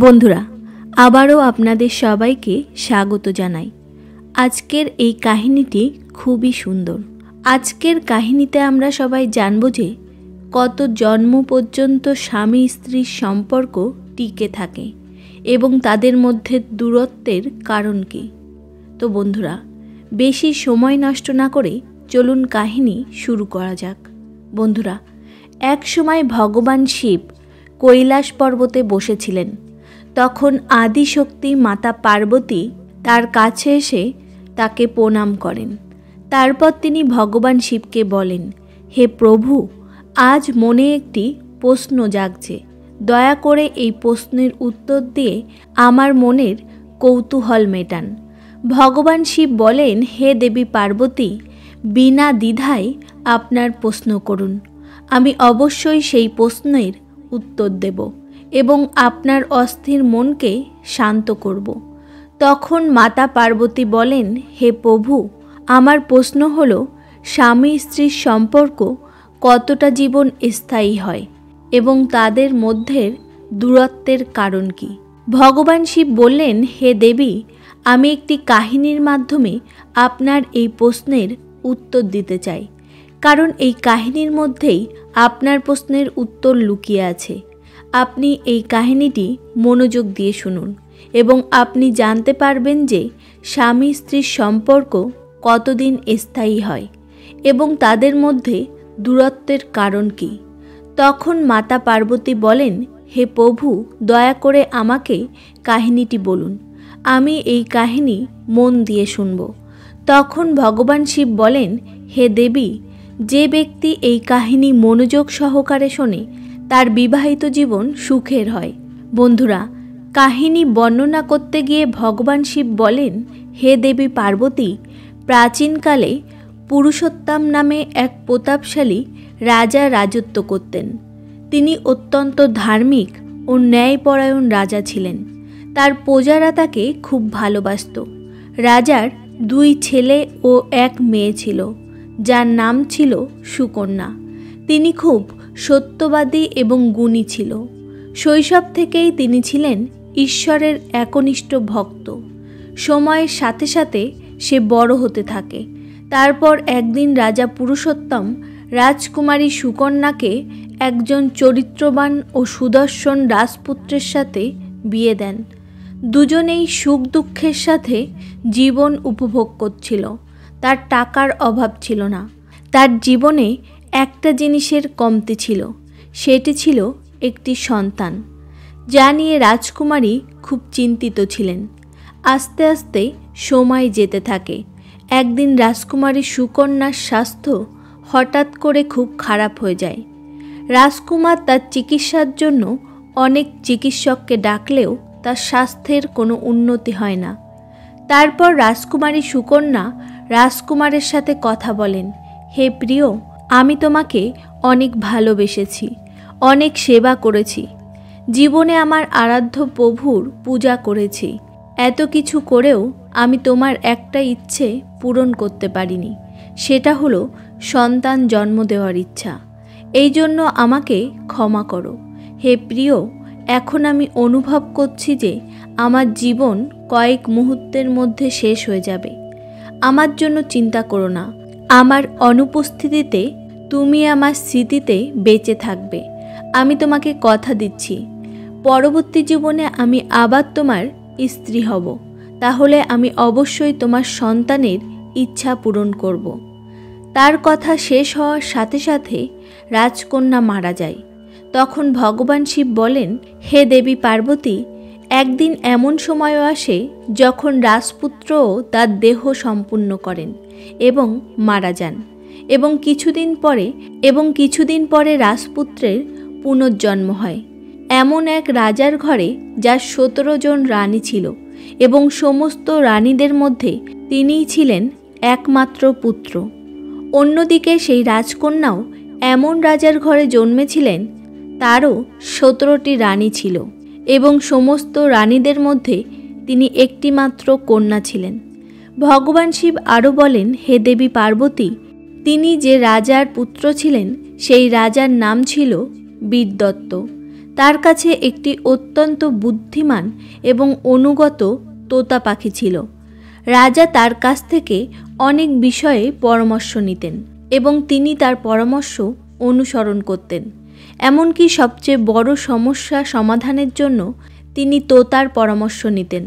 বন্ধুরা, আবারও আপনাদের সবাইকে স্বাগত জানাই। আজকের এই কাহিনীটি খুবই সুন্দর। আজকের কাহিনীতে আমরা সবাই জানব যে কত জন্ম পর্যন্ত স্বামী স্ত্রীর সম্পর্ক টিকে থাকে এবং তাদের মধ্যে দূরত্বের কারণ কী। তো বন্ধুরা, বেশি সময় নষ্ট না করে চলুন কাহিনী শুরু করা যাক। বন্ধুরা, এক সময় ভগবান শিব কৈলাস পর্বতে বসেছিলেন। তখন আদিশক্তি মাতা পার্বতী তার কাছে এসে তাকে প্রণাম করেন। তারপর তিনি ভগবান শিবকে বলেন, হে প্রভু, আজ মনে একটি প্রশ্ন জাগছে। দয়া করে এই প্রশ্নের উত্তর দিয়ে আমার মনের কৌতূহল মেটান। ভগবান শিব বলেন, হে দেবী পার্বতী, বিনা দ্বিধায় আপনার প্রশ্ন করুন। আমি অবশ্যই সেই প্রশ্নের উত্তর দেব এবং আপনার অস্থির মনকে শান্ত করব। তখন মাতা পার্বতী বলেন, হে প্রভু, আমার প্রশ্ন হলো, স্বামী স্ত্রীর সম্পর্ক কতটা জীবন স্থায়ী হয় এবং তাদের মধ্যের দূরত্বের কারণ কী? ভগবান শিব বললেন, হে দেবী, আমি একটি কাহিনীর মাধ্যমে আপনার এই প্রশ্নের উত্তর দিতে চাই, কারণ এই কাহিনীর মধ্যেই আপনার প্রশ্নের উত্তর লুকিয়ে আছে। আপনি এই কাহিনীটি মনোযোগ দিয়ে শুনুন এবং আপনি জানতে পারবেন যে স্বামী স্ত্রীর সম্পর্ক কতদিন স্থায়ী হয় এবং তাদের মধ্যে দূরত্বের কারণ কী। তখন মাতা পার্বতী বলেন, হে প্রভু, দয়া করে আমাকে কাহিনীটি বলুন। আমি এই কাহিনী মন দিয়ে শুনব। তখন ভগবান শিব বলেন, হে দেবী, যে ব্যক্তি এই কাহিনী মনোযোগ সহকারে শোনে তার বিবাহিত জীবন সুখের হয়। বন্ধুরা, কাহিনী বর্ণনা করতে গিয়ে ভগবান শিব বলেন, হে দেবী পার্বতী, প্রাচীনকালে পুরুষোত্তম নামে এক প্রতাপশালী রাজা রাজত্ব করতেন। তিনি অত্যন্ত ধার্মিক ও ন্যায়পরায়ণ রাজা ছিলেন। তার প্রজারা তাকে খুব ভালোবাসত। রাজার 2 ছেলে ও 1 মেয়ে ছিল, যার নাম ছিল সুকন্যা। তিনি খুব সত্যবাদী এবং গুণী ছিল। শৈশব থেকেই তিনি ছিলেন ঈশ্বরের একনিষ্ঠ ভক্ত। সময়ের সাথে সাথে সে বড় হতে থাকে। তারপর একদিন রাজা পুরুষোত্তম রাজকুমারী সুকন্যাকে একজন চরিত্রবান ও সুদর্শন রাজপুত্রের সাথে বিয়ে দেন। দুজনেই সুখ দুঃখের সাথে জীবন উপভোগ করছিল। তার টাকার অভাব ছিল না। তার জীবনে একটা জিনিসের কমতি ছিল, সেটি ছিল একটি সন্তান, যা নিয়ে রাজকুমারী খুব চিন্তিত ছিলেন। আস্তে আস্তে সময় যেতে থাকে। একদিন রাজকুমারী সুকন্যার স্বাস্থ্য হঠাৎ করে খুব খারাপ হয়ে যায়। রাজকুমার তার চিকিৎসার জন্য অনেক চিকিৎসককে ডাকলেও তার স্বাস্থ্যের কোনো উন্নতি হয় না। তারপর রাজকুমারী সুকন্যা রাজকুমারের সাথে কথা বলেন, হে প্রিয়, আমি তোমাকে অনেক ভালোবেসেছি, অনেক সেবা করেছি, জীবনে আমার আরাধ্য প্রভুর পূজা করেছি। এত কিছু করেও আমি তোমার একটা ইচ্ছে পূরণ করতে পারিনি, সেটা হলো সন্তান জন্ম দেওয়ার ইচ্ছা। এই জন্য আমাকে ক্ষমা করো। হে প্রিয়, এখন আমি অনুভব করছি যে আমার জীবন কয়েক মুহূর্তের মধ্যে শেষ হয়ে যাবে। আমার জন্য চিন্তা করো না। আমার অনুপস্থিতিতে তুমি আমার স্মৃতিতে বেঁচে থাকবে। আমি তোমাকে কথা দিচ্ছি, পরবর্তী জীবনে আমি আবার তোমার স্ত্রী হব। তাহলে আমি অবশ্যই তোমার সন্তানের ইচ্ছা পূরণ করব। তার কথা শেষ হওয়ার সাথে সাথে রাজকন্যা মারা যায়। তখন ভগবান শিব বলেন, হে দেবী পার্বতী, একদিন এমন সময়ও আসে যখন রাজপুত্রও তার দেহ সম্পূর্ণ করেন এবং মারা যান, এবং কিছুদিন পরে রাজপুত্রের পুনর্জন্ম হয়। এমন এক রাজার ঘরে যার 17 জন রানী ছিল এবং সমস্ত রানীদের মধ্যে তিনিই ছিলেন একমাত্র পুত্র। অন্যদিকে সেই রাজকন্যাও এমন রাজার ঘরে জন্মেছিলেন, তারও 17টি রানী ছিল এবং সমস্ত রানীদের মধ্যে তিনি একটিমাত্র কন্যা ছিলেন। ভগবান শিব আরও বলেন, হে দেবী পার্বতী, তিনি যে রাজার পুত্র ছিলেন সেই রাজার নাম ছিল বীরদত্ত। তার কাছে একটি অত্যন্ত বুদ্ধিমান এবং অনুগত তোতা পাখি ছিল। রাজা তার কাছ থেকে অনেক বিষয়ে পরামর্শ নিতেন এবং তিনি তার পরামর্শ অনুসরণ করতেন। এমনকি সবচেয়ে বড় সমস্যা সমাধানের জন্য তিনি তোতার পরামর্শ নিতেন।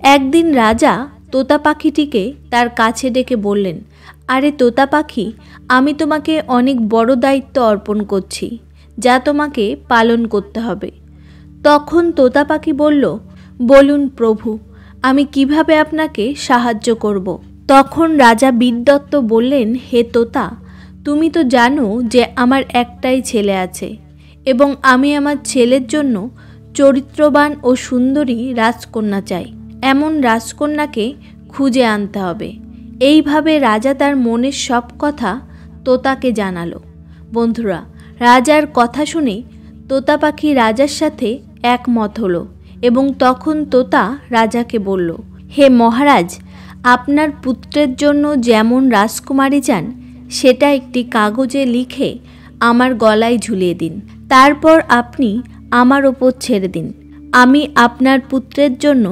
একদিন রাজা তোতা পাখিটিকে তার কাছে ডেকে বললেন, আরে তোতা পাখি, আমি তোমাকে অনেক বড় দায়িত্ব অর্পণ করছি, যা তোমাকে পালন করতে হবে। তখন তোতা পাখি বলল, বলুন প্রভু, আমি কিভাবে আপনাকে সাহায্য করব? তখন রাজা বিদ্যত্ত বললেন, হে তোতা, তুমি তো জানো যে আমার একটাই ছেলে আছে এবং আমি আমার ছেলের জন্য চরিত্রবান ও সুন্দরী রাজকন্যা চাই। এমন রাজকন্যাকে খুঁজে আনতে হবে। এইভাবে রাজা তার মনের সব কথা তোতাকে জানালো। বন্ধুরা, রাজার কথা শুনে তোতা পাখি রাজার সাথে একমত হলো এবং তখন তোতা রাজাকে বলল, হে মহারাজ, আপনার পুত্রের জন্য যেমন রাজকুমারী চান সেটা একটি কাগজে লিখে আমার গলায় ঝুলিয়ে দিন। তারপর আপনি আমার ওপর ছেড়ে দিন। আমি আপনার পুত্রের জন্য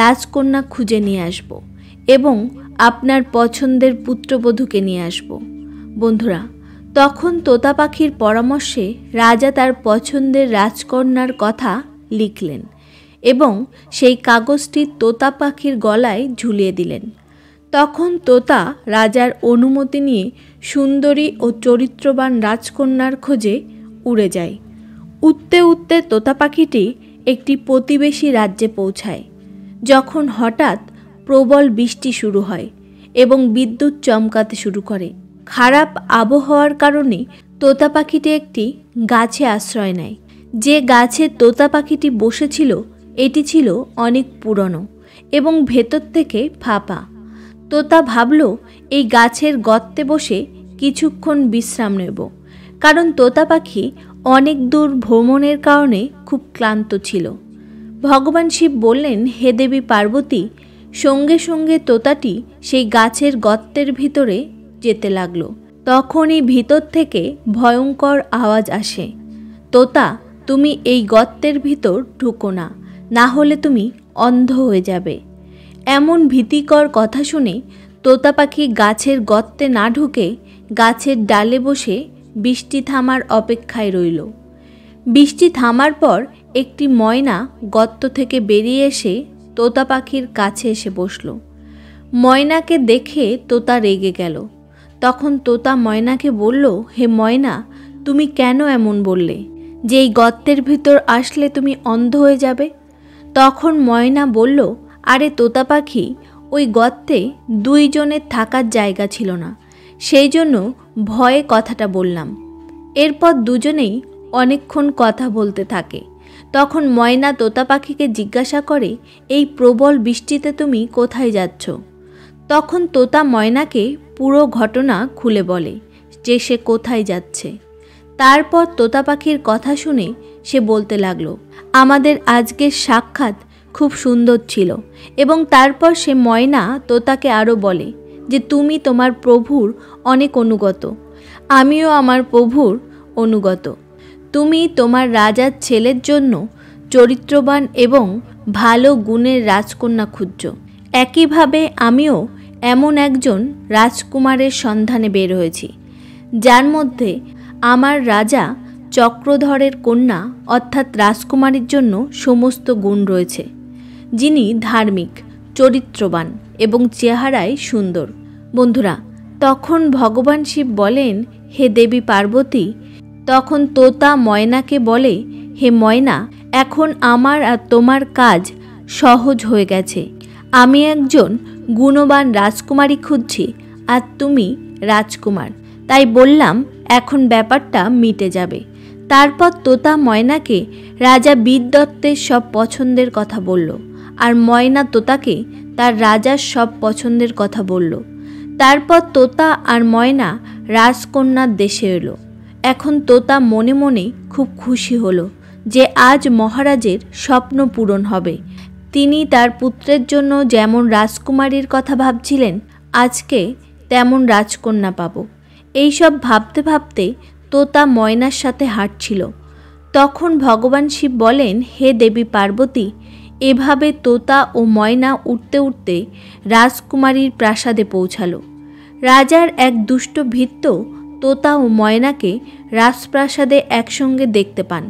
রাজকন্যা খুঁজে নিয়ে আসব এবং আপনার পছন্দের পুত্রবধূকে নিয়ে আসব। বন্ধুরা, তখন তোতা পাখির পরামর্শে রাজা তার পছন্দের রাজকন্যার কথা লিখলেন এবং সেই কাগজটি তোতা পাখির গলায় ঝুলিয়ে দিলেন। তখন তোতা রাজার অনুমতি নিয়ে সুন্দরী ও চরিত্রবান রাজকন্যার খোঁজে উড়ে যায়। উড়তে উড়তে তোতা পাখিটি একটি প্রতিবেশী রাজ্যে পৌঁছায়। যখন হঠাৎ প্রবল বৃষ্টি শুরু হয় এবং বিদ্যুৎ চমকাতে শুরু করে। খারাপ আবহাওয়ার কারণে তোতা পাখিটি একটি গাছে আশ্রয় নেয়। যে গাছে তোতা পাখিটি বসেছিল এটি ছিল অনেক পুরনো এবং ভেতর থেকে ফাঁপা। তোতা ভাবল এই গাছের গর্তে বসে কিছুক্ষণ বিশ্রাম নেব, কারণ তোতা পাখি অনেক দূর ভ্রমণের কারণে খুব ক্লান্ত ছিল। ভগবান শিব বললেন, হে দেবী পার্বতী। সঙ্গে সঙ্গে তোতাটি সেই গাছের গর্তের ভিতরে যেতে লাগলো। তখনই ভিতর থেকে ভয়ঙ্কর আওয়াজ আসে, তোতা, তুমি এই গর্তের ভিতর ঢুকো না, না হলে তুমি অন্ধ হয়ে যাবে। এমন ভীতিকর কথা শুনে তোতা পাখি গাছের গর্তে না ঢুকে গাছের ডালে বসে বৃষ্টি থামার অপেক্ষায় রইল। বৃষ্টি থামার পর একটি ময়না গর্ত থেকে বেরিয়ে এসে তোতা পাখির কাছে এসে বসল। ময়নাকে দেখে তোতা রেগে গেল। তখন তোতা ময়নাকে বলল, হে ময়না, তুমি কেন এমন বললে যে এই গর্তের ভিতর আসলে তুমি অন্ধ হয়ে যাবে? তখন ময়না বলল, আরে তোতা পাখি, ওই গর্তে দুইজনের থাকার জায়গা ছিল না, সেই জন্য ভয়ে কথাটা বললাম। এরপর দুজনেই অনেকক্ষণ কথা বলতে থাকে। তখন ময়না তোতা পাখিকে জিজ্ঞাসা করে, এই প্রবল বৃষ্টিতে তুমি কোথায় যাচ্ছ? তখন তোতা ময়নাকে পুরো ঘটনা খুলে বলে যে সে কোথায় যাচ্ছে। তারপর তোতা পাখির কথা শুনে সে বলতে লাগলো, আমাদের আজকের সাক্ষাৎ খুব সুন্দর ছিল। এবং তারপর সে ময়না তোতাকে আরও বলে যে তুমি তোমার প্রভুর অনেক অনুগত, আমিও আমার প্রভুর অনুগত। তুমি তোমার রাজার ছেলের জন্য চরিত্রবান এবং ভালো গুণের রাজকন্যা খুঁজছ। একইভাবে আমিও এমন একজন রাজকুমারের সন্ধানে বের হয়েছি, যার মধ্যে আমার রাজা চক্রধরের কন্যা অর্থাৎ রাজকুমারীর জন্য সমস্ত গুণ রয়েছে, যিনি ধার্মিক, চরিত্রবান এবং চেহারায় সুন্দর। বন্ধুরা, তখন ভগবান শিব বলেন, হে দেবী পার্বতী। তখন তোতা ময়নাকে বলে, হে ময়না, এখন আমার আর তোমার কাজ সহজ হয়ে গেছে। আমি একজন গুণবান রাজকুমারী খুঁজছি আর তুমি রাজকুমার, তাই বললাম এখন ব্যাপারটা মিটে যাবে। তারপর তোতা ময়নাকে রাজা বিদ্যত্তের সব পছন্দের কথা বলল আর ময়না তোতাকে তার রাজার সব পছন্দের কথা বলল। তারপর তোতা আর ময়না রাজকন্যার দেশে এলো। এখন তোতা মনে মনে খুব খুশি হলো যে আজ মহারাজের স্বপ্ন পূরণ হবে। তিনি তার পুত্রের জন্য যেমন রাজকুমারীর কথা ভাবছিলেন, আজকে তেমন রাজকন্যা পাব। এইসব ভাবতে ভাবতে তোতা ময়নার সাথে হাঁটছিল। তখন ভগবান শিব বলেন, হে দেবী পার্বতী, এভাবে তোতা ও ময়না উঠতে উঠতে রাজকুমারীর প্রাসাদে পৌঁছালো। রাজার এক দুষ্ট ভৃত্য তোতা ও ময়নাকে রাজপ্রাসাদে একসঙ্গে দেখতে পান।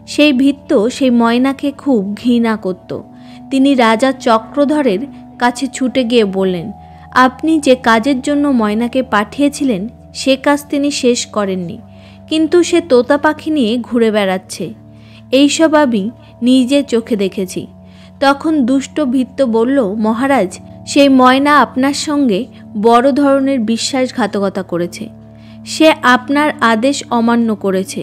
সেই ভৃত্য সেই ময়নাকে খুব ঘৃণা করত। তিনি রাজা চক্রধরের কাছে ছুটে গিয়ে বললেন, আপনি যে কাজের জন্য ময়নাকে পাঠিয়েছিলেন সে কাজ তিনি শেষ করেননি, কিন্তু সে তোতা পাখি নিয়ে ঘুরে বেড়াচ্ছে। এইসব আমি নিজের চোখে দেখেছি। তখন দুষ্ট ভৃত্য বলল, মহারাজ, সেই ময়না আপনার সঙ্গে বড় ধরনের বিশ্বাসঘাতকতা করেছে। সে আপনার আদেশ অমান্য করেছে।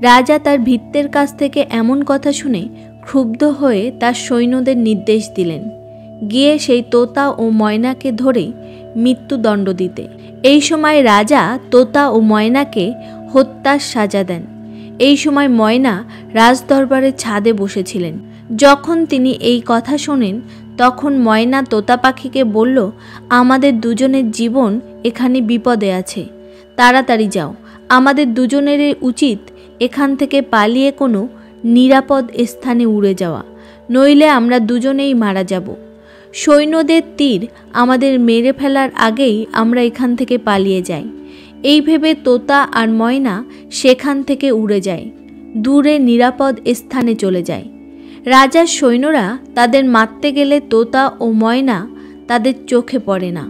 রাজা তার ভৃত্যের কাছ থেকে এমন কথা শুনে ক্ষুব্ধ হয়ে তার সৈন্যদের নির্দেশ দিলেন, গিয়ে সেই তোতা ও ময়নাকে ধরে মৃত্যুদণ্ড দিতে। এই সময় রাজা তোতা ও ময়নাকে হত্যার সাজা দেন। এই সময় ময়না রাজদরবারের ছাদে বসেছিলেন। যখন তিনি এই কথা শোনেন তখন ময়না তোতা পাখিকে বলল, আমাদের দুজনের জীবন এখানে বিপদে আছে, তাড়াতাড়ি যাও। আমাদের দুজনেরই উচিত এখান থেকে পালিয়ে কোনো নিরাপদ স্থানে উড়ে যাওয়া, নইলে আমরা দুজনেই মারা যাব। সৈন্যদের তীর আমাদের মেরে ফেলার আগেই আমরা এখান থেকে পালিয়ে যাই। এই ভেবে তোতা আর ময়না সেখান থেকে উড়ে যায়, দূরে নিরাপদ স্থানে চলে যায়। রাজার সৈন্যরা তাদের মারতে গেলে তোতা ও ময়না তাদের চোখে পড়ে না।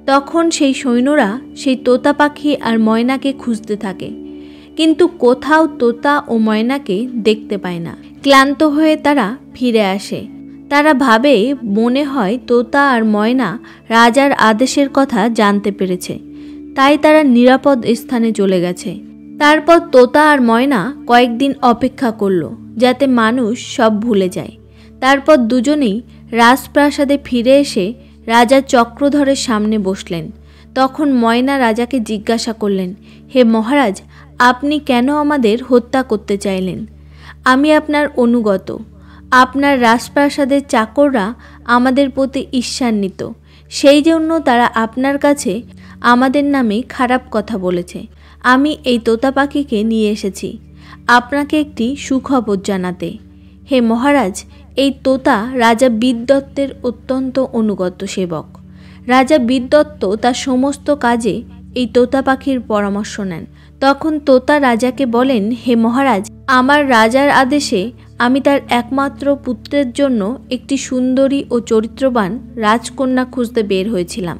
তখন সেই সৈন্যরা সেই তোতা পাখি আর ময়নাকে খুঁজতে থাকে, কিন্তু কোথাও তোতা ও ময়নাকে দেখতে পায় না। ক্লান্ত হয়ে তারা ফিরে আসে। তারা ভাবে মনে হয় তোতা আর ময়না রাজার আদেশের কথা জানতে পেরেছে, তাই তারা নিরাপদ স্থানে চলে গেছে। তারপর তোতা আর ময়না কয়েকদিন অপেক্ষা করল যাতে মানুষ সব ভুলে যায়। তারপর দুজনেই রাজপ্রাসাদে ফিরে এসে রাজা চক্রধরের সামনে বসলেন। তখন ময়না রাজাকে জিজ্ঞাসা করলেন, হে মহারাজ, আপনি কেন আমাদের হত্যা করতে চাইলেন? আমি আপনার অনুগত। আপনার রাজপ্রাসাদের চাকররা আমাদের প্রতি ঈর্ষান্বিত, সেই জন্য তারা আপনার কাছে আমাদের নামে খারাপ কথা বলেছে। আমি এই তোতা পাখিকে নিয়ে এসেছি আপনাকে একটি সুখবর জানাতে। হে মহারাজ, এই তোতা রাজা বিদদত্তের অত্যন্ত অনুগত সেবক। রাজা বিদদত্ত তার সমস্ত কাজে এই তোতা পাখির পরামর্শ নেন। তখন তোতা রাজাকে বলেন, হে মহারাজ, আমার রাজার আদেশে আমি তার একমাত্র পুত্রের জন্য একটি সুন্দরী ও চরিত্রবান রাজকন্যা খুঁজতে বের হয়েছিলাম।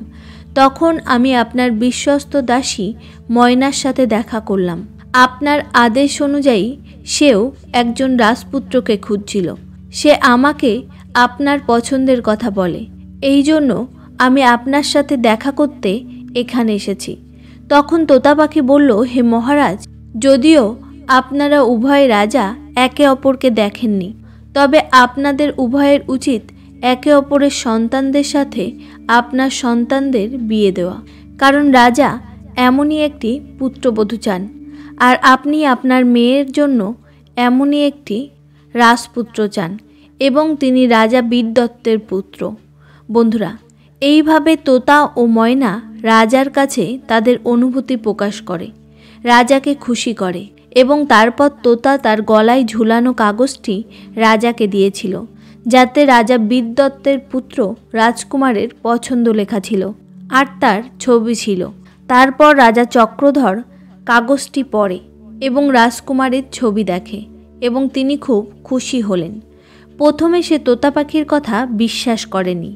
তখন আমি আপনার বিশ্বস্ত দাসী ময়নার সাথে দেখা করলাম। আপনার আদেশ অনুযায়ী সেও একজন রাজপুত্রকে খুঁজছিল। সে আমাকে আপনার পছন্দের কথা বলে, এই জন্য আমি আপনার সাথে দেখা করতে এখানে এসেছি। তখন তোতা পাখি বলল, হে মহারাজ, যদিও আপনারা উভয় রাজা একে অপরকে দেখেননি, তবে আপনাদের উভয়ের উচিত একে অপরের সন্তানদের সাথে আপনার সন্তানদের বিয়ে দেওয়া, কারণ রাজা এমনই একটি পুত্রবধূ চান, আর আপনি আপনার মেয়ের জন্য এমনই একটি রাজপুত্র চান, এবং তিনি রাজা বিদদত্তের পুত্র। বন্ধুরা, এইভাবে তোতা ও ময়না রাজার কাছে তাদের অনুভূতি প্রকাশ করে, রাজাকে খুশি করে, এবং তারপর তোতা তার গলায় ঝুলানো কাগজটি রাজাকে দিয়েছিল, যাতে রাজা বিদদত্তের পুত্র রাজকুমারের পছন্দ লেখা ছিল আর তার ছবি ছিল। তারপর রাজা চক্রধর কাগজটি পড়ে এবং রাজকুমারের ছবি দেখে, এবং তিনি খুব খুশি হলেন। প্রথমে সে তোতা পাখির কথা বিশ্বাস করেনি।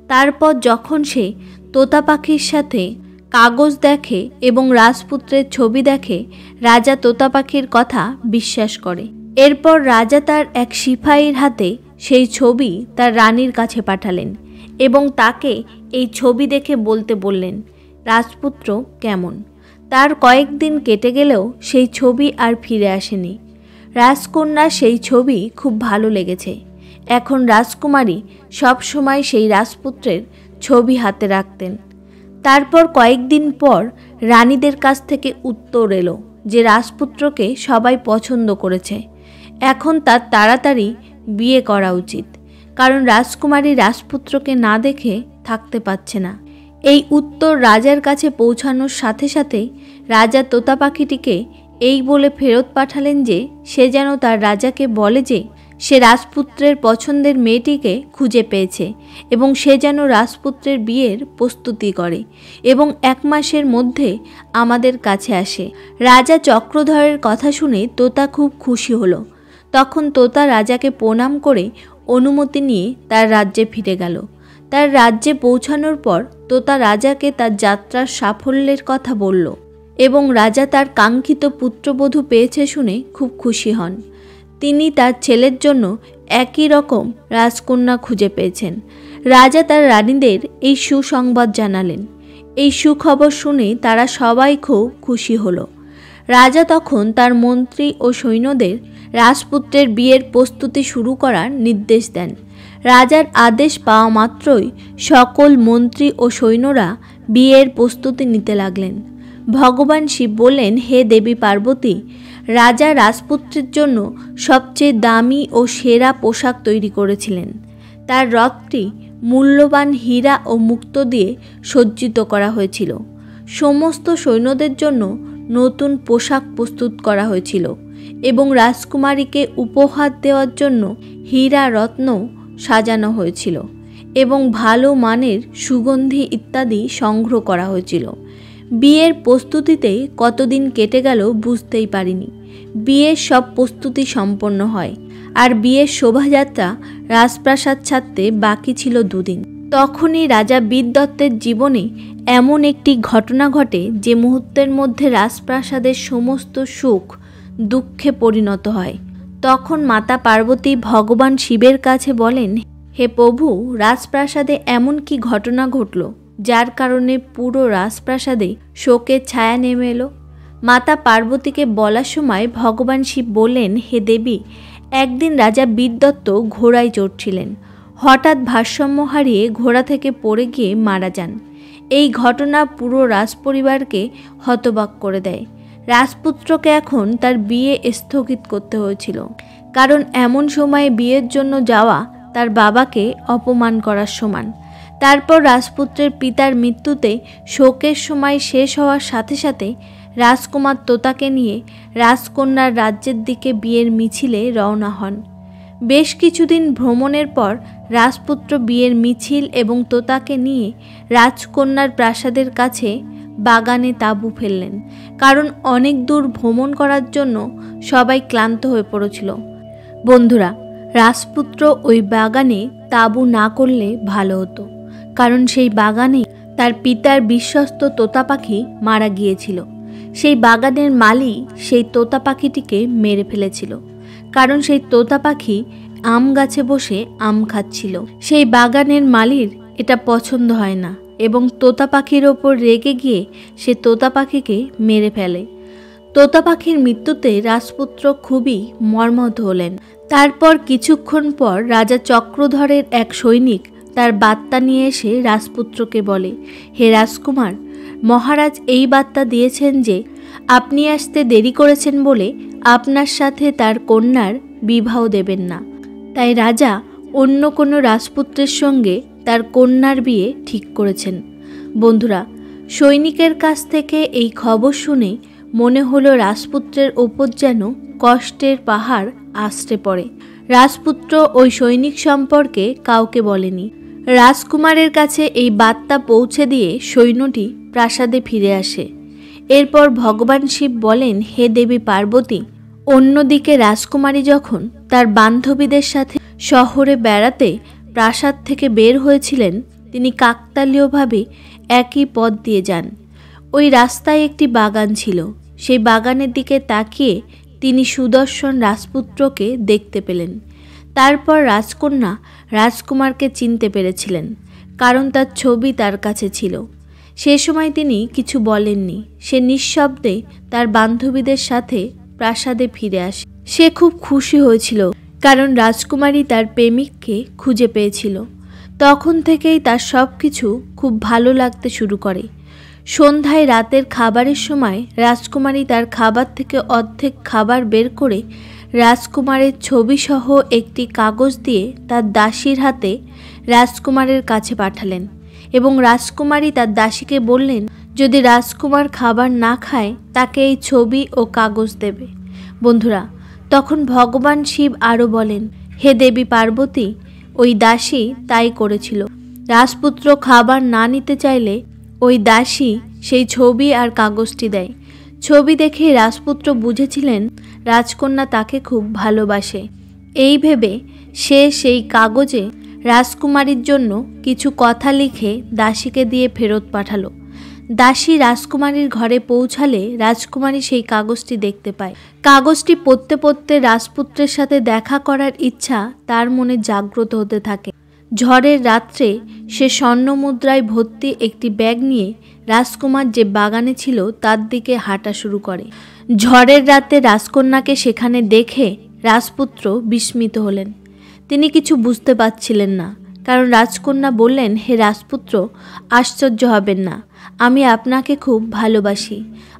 তারপর যখন সে তোতা পাখির সাথে কাগজ দেখে এবং রাজপুত্রের ছবি দেখে, রাজা তোতা পাখির কথা বিশ্বাস করে। এরপর রাজা তার এক সিপাহীর হাতে সেই ছবি তার রানীর কাছে পাঠালেন এবং তাকে এই ছবি দেখে বলতে বললেন রাজপুত্র কেমন। তার কয়েকদিন কেটে গেলেও সেই ছবি আর ফিরে আসেনি। রাজকন্যার সেই ছবি খুব ভালো লেগেছে। এখন রাজকুমারী সবসময় সেই রাজপুত্রের ছবি হাতে রাখতেন। তারপর কয়েকদিন পর রানীদের কাছ থেকে উত্তর এলো যে রাজপুত্রকে সবাই পছন্দ করেছে, এখন তার তাড়াতাড়ি বিয়ে করা উচিত, কারণ রাজকুমারী রাজপুত্রকে না দেখে থাকতে পারছে না। এই উত্তর রাজার কাছে পৌঁছানোর সাথে সাথে রাজা তোতা পাখিটিকে এই বলে ফেরত পাঠালেন যে সে যেন তার রাজাকে বলে যে সে রাজপুত্রের পছন্দের মেয়েটিকে খুঁজে পেয়েছে এবং সে যেন রাজপুত্রের বিয়ের প্রস্তুতি করে এবং 1 মাসের মধ্যে আমাদের কাছে আসে। রাজা চক্রধরের কথা শুনে তোতা খুব খুশি হলো। তখন তোতা রাজাকে প্রণাম করে অনুমতি নিয়ে তার রাজ্যে ফিরে গেল। তার রাজ্যে পৌঁছানোর পর তোতা রাজাকে তার যাত্রার সাফল্যের কথা বলল এবং রাজা তার কাঙ্ক্ষিত পুত্রবধূ পেয়েছে শুনে খুব খুশি হন। তিনি তার ছেলের জন্য একই রকম রাজকন্যা খুঁজে পেয়েছেন। রাজা তার রানীদের এই সুসংবাদ জানালেন। এই সুখবর শুনে তারা সবাই খুব খুশি হলো। রাজা তখন তার মন্ত্রী ও সৈন্যদের রাজপুত্রের বিয়ের প্রস্তুতি শুরু করার নির্দেশ দেন। রাজার আদেশ পাওয়া মাত্রই সকল মন্ত্রী ও সৈন্যরা বিয়ের প্রস্তুতি নিতে লাগলেন। ভগবান শিব বললেন, হে দেবী পার্বতী, রাজা রাজপুত্রের জন্য সবচেয়ে দামি ও সেরা পোশাক তৈরি করেছিলেন। তার রথটি মূল্যবান হীরা ও মুক্তো দিয়ে সজ্জিত করা হয়েছিল। সমস্ত সৈন্যদের জন্য নতুন পোশাক প্রস্তুত করা হয়েছিল এবং রাজকুমারীকে উপহার দেওয়ার জন্য হীরা রত্ন সাজানো হয়েছিল এবং ভালো মানের সুগন্ধি ইত্যাদি সংগ্রহ করা হয়েছিল। বিয়ের প্রস্তুতিতে কতদিন কেটে গেল বুঝতেই পারিনি। বিয়ের সব প্রস্তুতি সম্পন্ন হয় আর বিয়ের শোভাযাত্রা রাজপ্রাসাদ ছাড়তে বাকি ছিল 2 দিন। তখনই রাজা বিদদত্তের জীবনে এমন একটি ঘটনা ঘটে যে মুহূর্তের মধ্যে রাজপ্রাসাদের সমস্ত সুখ দুঃখে পরিণত হয়। তখন মাতা পার্বতী ভগবান শিবের কাছে বলেন, হে প্রভু, রাজপ্রাসাদে এমন কি ঘটনা ঘটল যার কারণে পুরো রাজপ্রাসাদে শোকের ছায়া নেমে এলো? মাতা পার্বতীকে বলার সময় ভগবান শিব বললেন, হে দেবী, একদিন রাজা বিদদত্ত ঘোড়ায় চড়ছিলেন। হঠাৎ ভারসাম্য হারিয়ে ঘোড়া থেকে পড়ে গিয়ে মারা যান। এই ঘটনা পুরো রাজপরিবারকে হতবাক করে দেয়। রাজপুত্রকে এখন তার বিয়ে স্থগিত করতে হয়েছিল, কারণ এমন সময়ে বিয়ের জন্য যাওয়া তার বাবাকে অপমান করার সমান। তারপর রাজপুত্রের পিতার মৃত্যুতে শোকের সময় শেষ হওয়ার সাথে সাথে রাজকুমার তোতাকে নিয়ে রাজকন্যার রাজ্যের দিকে বিয়ের মিছিলে রওনা হন। বেশ কিছুদিন ভ্রমণের পর রাজপুত্র বিয়ের মিছিল এবং তোতাকে নিয়ে রাজকন্যার প্রাসাদের কাছে বাগানে তাঁবু ফেললেন, কারণ অনেক দূর ভ্রমণ করার জন্য সবাই ক্লান্ত হয়ে পড়েছিল। বন্ধুরা, রাজপুত্র ওই বাগানে তাঁবু না করলে ভালো হতো, কারণ সেই বাগানে তার পিতার বিশ্বস্ত তোতা পাখি মারা গিয়েছিল। সেই বাগানের মালি সেই তোতা পাখিটিকে মেরে ফেলেছিল, কারণ সেই তোতা পাখি আম গাছে বসে আম খাচ্ছিল। সেই বাগানের মালির এটা পছন্দ হয় না এবং তোতা পাখির ওপর রেগে গিয়ে সে তোতা পাখিকে মেরে ফেলে। তোতা পাখির মৃত্যুতে রাজপুত্র খুবই মর্মাহত হলেন। তারপর কিছুক্ষণ পর রাজা চক্রধরের এক সৈনিক তার বার্তা নিয়ে এসে রাজপুত্রকে বলে, হে রাজকুমার, মহারাজ এই বার্তা দিয়েছেন যে আপনি আসতে দেরি করেছেন বলে আপনার সাথে তার কন্যার বিবাহ দেবেন না। তাই রাজা অন্য কোনো রাজপুত্রের সঙ্গে তার কন্যার বিয়ে ঠিক করেছেন। বন্ধুরা, সৈনিকের কাছ থেকে এই খবর শুনে মনে হলো রাজপুত্রের ওপর যেন কষ্টের পাহাড় আছড়ে পড়ে। রাজপুত্র ওই সৈনিক সম্পর্কে কাউকে বলেনি। রাজকুমারের কাছে এই বার্তা পৌঁছে দিয়ে সৈন্যটি প্রাসাদে ফিরে আসে। এরপর ভগবান শিব বলেন, হে দেবী পার্বতী, অন্যদিকে রাজকুমারী যখন তার বান্ধবীদের সাথে শহরে বেড়াতে প্রাসাদ থেকে বের হয়েছিলেন, তিনি কাকতালীয়ভাবে একই পথ দিয়ে যান। ওই রাস্তায় একটি বাগান ছিল। সেই বাগানের দিকে তাকিয়ে তিনি সুদর্শন রাজপুত্রকে দেখতে পেলেন। তারপর রাজকন্যা রাজকুমারকে চিনতে পেরেছিলেন, কারণ তার ছবি তার কাছে ছিল। সে সময় তিনি কিছু বলেননি। সে নিঃশব্দে তার বান্ধবীদের সাথে প্রাসাদে ফিরে আসে। সে খুব খুশি হয়েছিল, কারণ রাজকুমারী তার প্রেমিককে খুঁজে পেয়েছিল। তখন থেকেই তার সব কিছু খুব ভালো লাগতে শুরু করে। সন্ধ্যায় রাতের খাবারের সময় রাজকুমারী তার খাবার থেকে অর্ধেক খাবার বের করে রাজকুমারের ছবিসহ একটি কাগজ দিয়ে তার দাসীর হাতে রাজকুমারের কাছে পাঠালেন এবং রাজকুমারী তার দাসীকে বললেন, যদি রাজকুমার খাবার না খায় তাকে এই ছবি ও কাগজ দেবে। বন্ধুরা, তখন ভগবান শিব আরও বলেন, হে দেবী পার্বতী, ওই দাসী তাই করেছিল। রাজপুত্র খাবার না নিতে চাইলে ওই দাসী সেই ছবি আর কাগজটি দেয়। ছবি দেখে রাজপুত্র বুঝেছিলেন রাজকন্যা তাকে খুব ভালোবাসে। এই ভেবে সে সেই কাগজে রাজকুমারীর জন্য কিছু কথা লিখে দাসীকে দিয়ে ফেরত পাঠালো। দাসী রাজকুমারীর ঘরে পৌঁছালে রাজকুমারী সেই কাগজটি দেখতে পায়। কাগজটি পড়তে পড়তে রাজপুত্রের সাথে দেখা করার ইচ্ছা তার মনে জাগ্রত হতে থাকে। ঝড়ের রাত্রে সে স্বর্ণমুদ্রায় ভর্তি একটি ব্যাগ নিয়ে রাজকুমার যে বাগানে ছিল তার দিকে হাঁটা শুরু করে। ঝড়ের রাতে রাজকন্যাকে সেখানে দেখে রাজপুত্র বিস্মিত হলেন। তিনি কিছু বুঝতে পারছিলেন না, কারণ রাজকন্যা বললেন, হে রাজপুত্র, আশ্চর্য হবেন না, আমি আপনাকে খুব ভালোবাসি,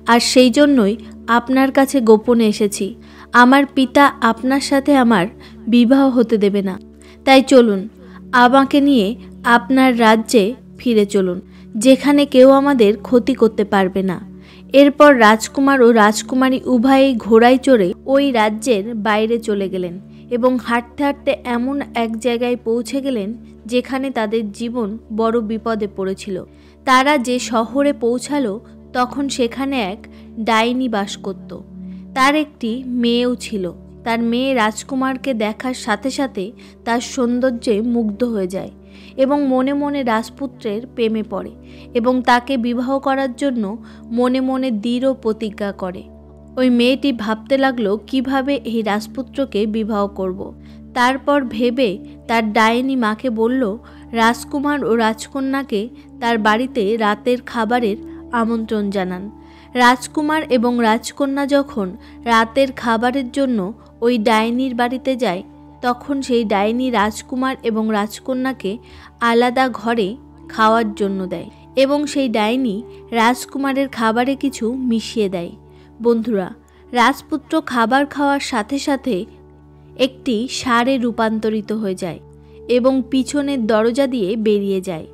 আর সেই জন্যই আপনার কাছে গোপনে এসেছি। আমার পিতা আপনার সাথে আমার বিবাহ হতে দেবে না, তাই চলুন আমাকে নিয়ে আপনার রাজ্যে ফিরে চলুন, যেখানে কেউ আমাদের ক্ষতি করতে পারবে না। এরপর রাজকুমার ও রাজকুমারী উভয়েই ঘোড়ায় চড়ে ওই রাজ্যের বাইরে চলে গেলেন এবং হাঁটতে হাঁটতে এমন এক জায়গায় পৌঁছে গেলেন যেখানে তাদের জীবন বড় বিপদে পড়েছিল। তারা যে শহরে পৌঁছালো তখন সেখানে এক ডাইনি বাস করত। তার একটি মেয়েও ছিল। তার মেয়ে রাজকুমারকে দেখার সাথে সাথে তার সৌন্দর্যে মুগ্ধ হয়ে যায় এবং মনে মনে রাজপুত্রের প্রেমে পড়ে এবং তাকে বিবাহ করার জন্য মনে মনে দৃঢ় প্রতিজ্ঞা করে। ওই মেয়েটি ভাবতে লাগলো কিভাবে এই রাজপুত্রকে বিবাহ করব। তারপর ভেবে তার ডাইনি মাকে বলল, রাজকুমার ও রাজকন্যাকে তার বাড়িতে রাতের খাবারের আমন্ত্রণ জানান। রাজকুমার এবং রাজকন্যা যখন রাতের খাবারের জন্য ওই ডাইনির বাড়িতে যায় তখন সেই ডাইনি রাজকুমার এবং রাজকন্যাকে আলাদা ঘরে খাওয়ার জন্য দেয় এবং সেই ডাইনি রাজকুমারের খাবারে কিছু মিশিয়ে দেয়। বন্ধুরা, রাজপুত্র খাবার খাওয়ার সাথে সাথে একটি ষাঁড়ে রূপান্তরিত হয়ে যায় এবং পিছনের দরজা দিয়ে বেরিয়ে যায়।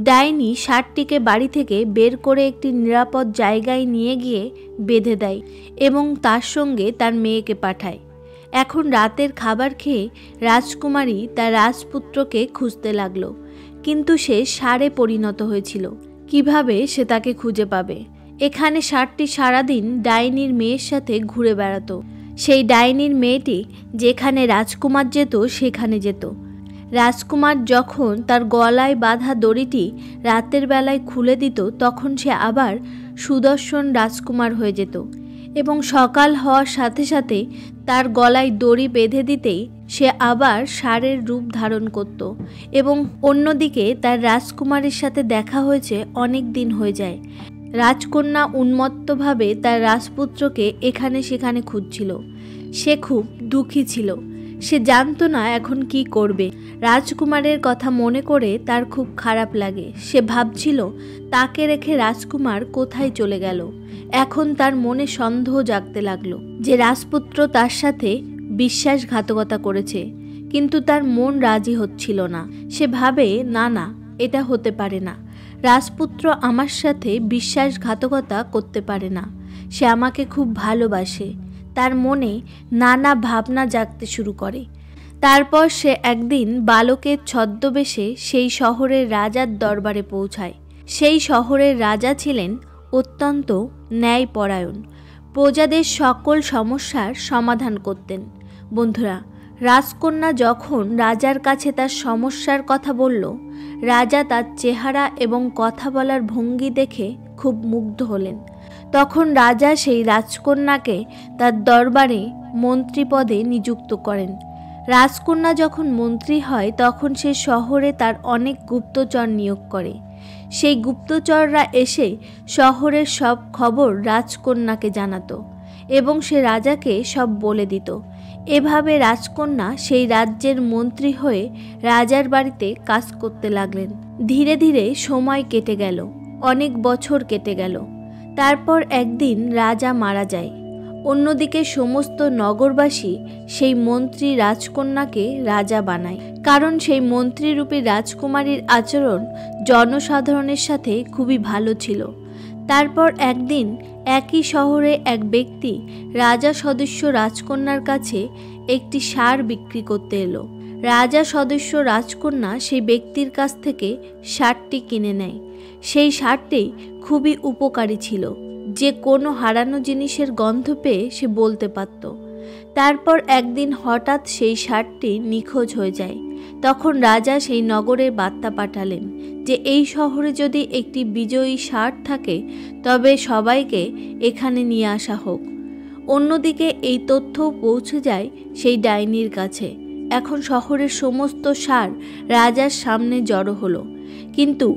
ডাইনি ষাঁড়টিকে বাড়ি থেকে বের করে একটি নিরাপদ জায়গায় নিয়ে গিয়ে বেঁধে দেয় এবং তার সঙ্গে তার মেয়েকে পাঠায়। এখন রাতের খাবার খেয়ে রাজকুমারী তার রাজপুত্রকে খুঁজতে লাগলো, কিন্তু সে ষাঁড়ে পরিণত হয়েছিল। কিভাবে সে তাকে খুঁজে পাবে? এখানে ষাঁড়টি সারাদিন ডাইনির মেয়ের সাথে ঘুরে বেড়াতো। সেই ডাইনির মেয়েটি যেখানে রাজকুমার যেত সেখানে যেত। রাজকুমার যখন তার গলায় বাঁধা দড়িটি রাতের বেলায় খুলে দিত তখন সে আবার সুদর্শন রাজকুমার হয়ে যেত এবং সকাল হওয়ার সাথে সাথে তার গলায় দড়ি বেঁধে দিতেই সে আবার ষাঁড়ের রূপ ধারণ করত এবং অন্যদিকে তার রাজকুমারের সাথে দেখা হয়েছে অনেক দিন হয়ে যায়। রাজকন্যা উন্মত্তভাবে তার রাজপুত্রকে এখানে সেখানে খুঁজছিল। সে খুব দুঃখী ছিল। সে জানতো না এখন কি করবে। রাজকুমারের কথা মনে করে তার খুব খারাপ লাগে। সে ভাবছিল তাকে রেখে রাজকুমার কোথায় চলে গেল। এখন তার মনে সন্দেহ জাগতে লাগলো যে রাজপুত্র তার সাথে বিশ্বাসঘাতকতা করেছে, কিন্তু তার মন রাজি হচ্ছিল না। সে ভাবে, না না, এটা হতে পারে না। রাজপুত্র আমার সাথে বিশ্বাসঘাতকতা করতে পারে না। সে আমাকে খুব ভালোবাসে। তার মনে নানা ভাবনা জাগতে শুরু করে। তারপর সে একদিন বালকের ছদ্মবেশে সেই শহরের রাজার দরবারে পৌঁছায়। সেই শহরের রাজা ছিলেন অত্যন্ত ন্যায়পরায়ণ। প্রজাদের সকল সমস্যার সমাধান করতেন। বন্ধুরা, রাজকন্যা যখন রাজার কাছে তার সমস্যার কথা বলল, রাজা তার চেহারা এবং কথা বলার ভঙ্গি দেখে খুব মুগ্ধ হলেন। তখন রাজা সেই রাজকন্যাকে তার দরবারে মন্ত্রী পদে নিযুক্ত করেন। রাজকন্যা যখন মন্ত্রী হয় তখন সে শহরে তার অনেক গুপ্তচর নিয়োগ করে। সেই গুপ্তচররা এসে শহরের সব খবর রাজকন্যাকে জানাতো এবং সে রাজাকে সব বলে দিত। এভাবে রাজকন্যা সেই রাজ্যের মন্ত্রী হয়ে রাজার বাড়িতে কাজ করতে লাগলেন। ধীরে ধীরে সময় কেটে গেল, অনেক বছর কেটে গেল। তারপর একদিন রাজা মারা যায়। অন্যদিকে সমস্ত নগরবাসী সেই মন্ত্রী রাজকন্যাকে রাজা বানায়, কারণ সেই মন্ত্রীরূপী রাজকুমারীর আচরণ জনসাধারণের সাথে খুবই ভালো ছিল। তারপর একদিন একই শহরে এক ব্যক্তি রাজা সদস্য রাজকন্যার কাছে একটি ষাঁড় বিক্রি করতে এলো। রাজা সদস্য রাজকন্যা সেই ব্যক্তির কাছ থেকে ষাঁড়টি কিনে নেয়। সেই ষাঁড়টি খুবই উপকারী ছিল, যে কোনো হারানো জিনিসের গন্ধ পেয়ে সে বলতে পারত। তারপর একদিন হঠাৎ সেই ষাঁড়টি নিখোঁজ হয়ে যায়। তখন রাজা সেই নগরে বার্তা পাঠালেন যে এই শহরে যদি একটি বিজয়ী ষাঁড় থাকে তবে সবাইকে এখানে নিয়ে আসা হোক। অন্যদিকে এই তথ্যও পৌঁছে যায় সেই ডাইনির কাছে। এখন শহরের সমস্ত ষাঁড় রাজার সামনে জড়ো হলো, কিন্তু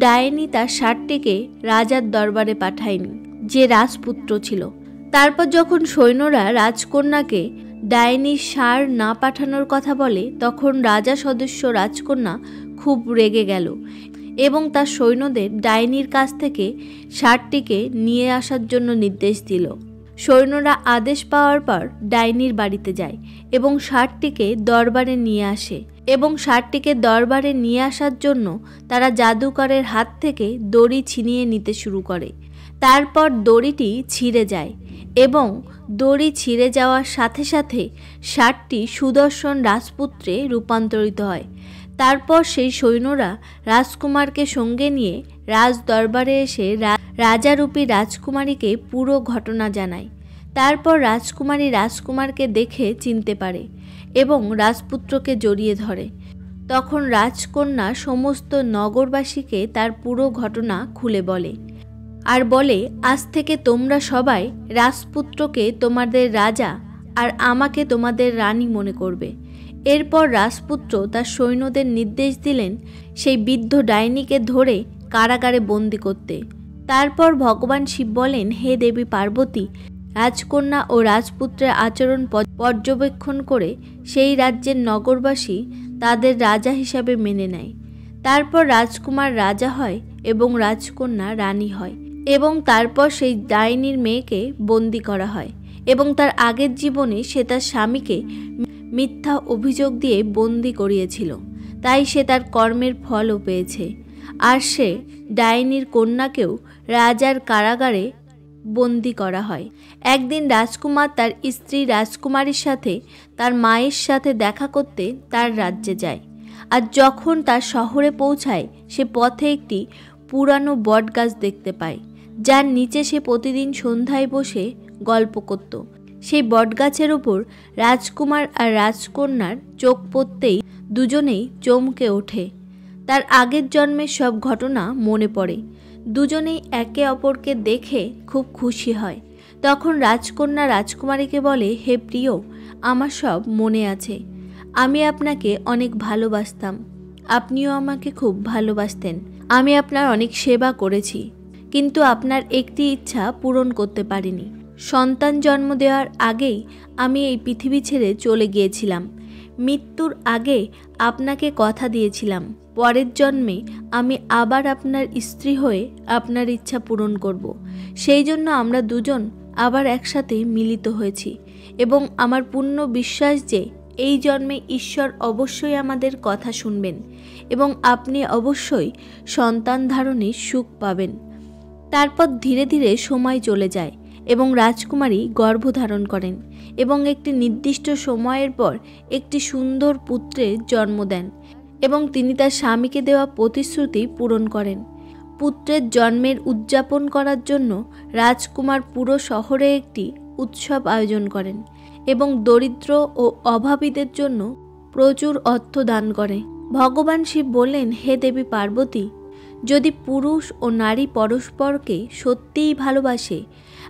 ডাইনি তার ষাঁড়টিকে রাজার দরবারে পাঠায়নি, যে রাজপুত্র ছিল। তারপর যখন সৈন্যরা রাজকন্যাকে ডাইনির ষাঁড় না পাঠানোর কথা বলে, তখন রাজা সদস্য রাজকন্যা খুব রেগে গেল এবং তার সৈন্যদের ডাইনির কাছ থেকে ষাঁড়টিকে নিয়ে আসার জন্য নির্দেশ দিল। সৈন্যরা আদেশ পাওয়ার পর ডাইনির বাড়িতে যায় এবং ষাঁড়টিকে দরবারে নিয়ে আসে এবং ষাঁড়টিকে দরবারে নিয়ে আসার জন্য তারা জাদুকরের হাত থেকে দড়ি ছিনিয়ে নিতে শুরু করে। তারপর দড়িটি ছিঁড়ে যায় এবং দড়ি ছিঁড়ে যাওয়ার সাথে সাথে ষাঁড়টি সুদর্শন রাজপুত্রে রূপান্তরিত হয়। তারপর সেই সৈন্যরা রাজকুমারকে সঙ্গে নিয়ে রাজ দরবারে এসে রাজারূপী রাজকুমারীকে পুরো ঘটনা জানায়। তারপর রাজকুমারী রাজকুমারকে দেখে চিনতে পারে এবং রাজপুত্রকে জড়িয়ে ধরে। তখন রাজকন্যা সমস্ত নগরবাসীকে তার পুরো ঘটনা খুলে বলে আর বলে, আজ থেকে তোমরা সবাই রাজপুত্রকে তোমাদের রাজা আর আমাকে তোমাদের রানী মনে করবে। এরপর রাজপুত্র তার সৈন্যদের নির্দেশ দিলেন সেই বৃদ্ধ ডাইনিকে ধরে কারাগারে বন্দি করতে। তারপর ভগবান শিব বলেন, হে দেবী পার্বতী, রাজকন্যা ও রাজপুত্রের আচরণ পর্যবেক্ষণ করে সেই রাজ্যের নগরবাসী তাদের রাজা হিসাবে মেনে নেয়। তারপর রাজকুমার রাজা হয় এবং রাজকন্যা রানী হয় এবং তারপর সেই ডাইনির মেয়েকে বন্দি করা হয় এবং তার আগের জীবনে সে তার স্বামীকে মিথ্যা অভিযোগ দিয়ে বন্দি করিয়েছিল, তাই সে তার কর্মের ফলও পেয়েছে। আর সে ডাইনির কন্যাকেও রাজার কারাগারে বন্দি করা হয়। একদিন রাজকুমার তার স্ত্রী রাজকুমারীর সাথে তার মায়ের সাথে দেখা করতে তার রাজ্যে যায়। আর যখন তার শহরে পৌঁছায়, সে পথে একটি পুরানো বটগাছ দেখতে পায়, যার নিচে সে প্রতিদিন সন্ধ্যায় বসে গল্প করত। সেই বটগাছের ওপর রাজকুমার আর রাজকন্যার চোখ পড়তেই দুজনেই চমকে ওঠে। তার আগের জন্মের সব ঘটনা মনে পড়ে। দুজনেই একে অপরকে দেখে খুব খুশি হয়। তখন রাজকন্যা রাজকুমারীকে বলে, হে প্রিয়, আমার সব মনে আছে। আমি আপনাকে অনেক ভালোবাসতাম, আপনিও আমাকে খুব ভালোবাসতেন। আমি আপনার অনেক সেবা করেছি, কিন্তু আপনার একটি ইচ্ছা পূরণ করতে পারিনি। সন্তান জন্ম দেওয়ার আগেই আমি এই পৃথিবী ছেড়ে চলে গিয়েছিলাম। মৃত্যুর আগে আপনাকে কথা দিয়েছিলাম, পরের জন্মে আমি আবার আপনার স্ত্রী হয়ে আপনার ইচ্ছা পূরণ করব। সেই জন্য আমরা দুজন আবার একসাথে মিলিত হয়েছি এবং আমার পূর্ণ বিশ্বাস যে এই জন্মে ঈশ্বর অবশ্যই আমাদের কথা শুনবেন এবং আপনি অবশ্যই সন্তান ধারণের সুখ পাবেন। তারপর ধীরে ধীরে সময় চলে যায় এবং রাজকুমারী গর্ভধারণ করেন এবং একটি নির্দিষ্ট সময়ের পর একটি সুন্দর পুত্রের জন্ম দেন এবং তিনি তার স্বামীকে দেওয়া প্রতিশ্রুতি পূরণ করেন। পুত্রের জন্মের উদযাপন করার জন্য রাজকুমার পুরো শহরে একটি উৎসব আয়োজন করেন এবং দরিদ্র ও অভাবীদের জন্য প্রচুর অর্থ দান করে। ভগবান শিব বললেন, হে দেবী পার্বতী, যদি পুরুষ ও নারী পরস্পরকে সত্যিই ভালোবাসে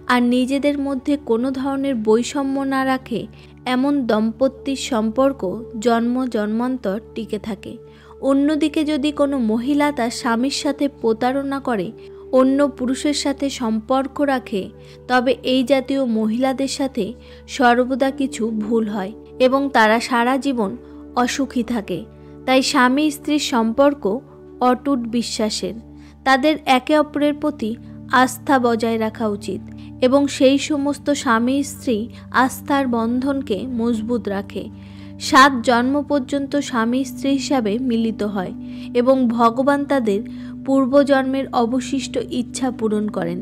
আর নিজেদের মধ্যে কোনো ধরনের বৈষম্য না রাখে, এমন দম্পতির সম্পর্ক জন্ম জন্মান্তর টিকে থাকে। অন্যদিকে যদি কোনো মহিলা তার স্বামীর সাথে প্রতারণা করে, অন্য পুরুষের সাথে সম্পর্ক রাখে, তবে এই জাতীয় মহিলাদের সাথে সর্বদা কিছু ভুল হয় এবং তারা সারা জীবন অসুখী থাকে। তাই স্বামী স্ত্রীর সম্পর্ক অটুট বিশ্বাসের। তাদের একে অপরের প্রতি আস্থা বজায় রাখা উচিত এবং সেই সমস্ত স্বামী স্ত্রী আস্থার বন্ধনকে মজবুত রাখে। 7 জন্ম পর্যন্ত স্বামী স্ত্রী হিসাবে মিলিত হয় এবং ভগবান তাদের পূর্বজন্মের অবশিষ্ট ইচ্ছা পূরণ করেন।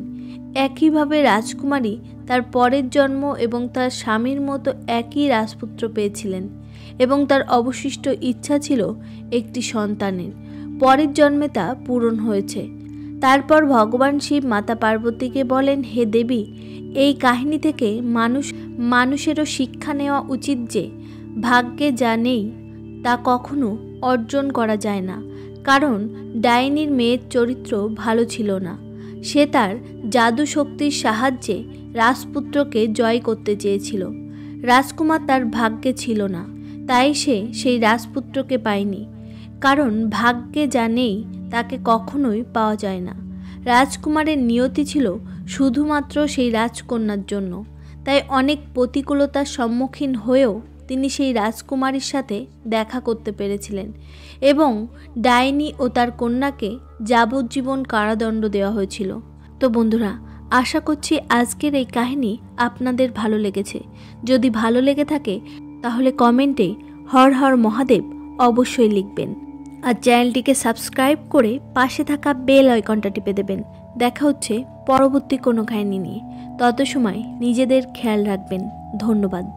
একইভাবে রাজকুমারী তার পরের জন্ম এবং তার স্বামীর মতো একই রাজপুত্র পেয়েছিলেন এবং তার অবশিষ্ট ইচ্ছা ছিল একটি সন্তানের। পরের জন্মে তা পূরণ হয়েছে। তারপর ভগবান শিব মাতা পার্বতীকে বলেন, হে দেবী, এই কাহিনী থেকে মানুষেরও শিক্ষা নেওয়া উচিত যে ভাগ্যে যা নেই তা কখনো অর্জন করা যায় না। কারণ ডাইনির মেয়ের চরিত্র ভালো ছিল না। সে তার জাদু শক্তির সাহায্যে রাজপুত্রকে জয় করতে চেয়েছিল। রাজকুমার তার ভাগ্যে ছিল না, তাই সে সেই রাজপুত্রকে পায়নি। কারণ ভাগ্যে যা নেই তাকে কখনোই পাওয়া যায় না। রাজকুমারের নিয়তি ছিল শুধুমাত্র সেই রাজকন্যার জন্য। তাই অনেক প্রতিকূলতার সম্মুখীন হয়েও তিনি সেই রাজকুমারীর সাথে দেখা করতে পেরেছিলেন এবং ডাইনি ও তার কন্যাকে যাবজ্জীবন কারাদণ্ড দেওয়া হয়েছিল। তো বন্ধুরা, আশা করছি আজকের এই কাহিনী আপনাদের ভালো লেগেছে। যদি ভালো লেগে থাকে তাহলে কমেন্টে হর হর মহাদেব অবশ্যই লিখবেন আর চ্যানেলটিকে সাবস্ক্রাইব করে পাশে থাকা বেল আইকনটা টিপে দেবেন। দেখা হচ্ছে পরবর্তী কোনো কাহিনী নিয়ে। তত সময় নিজেদের খেয়াল রাখবেন। ধন্যবাদ।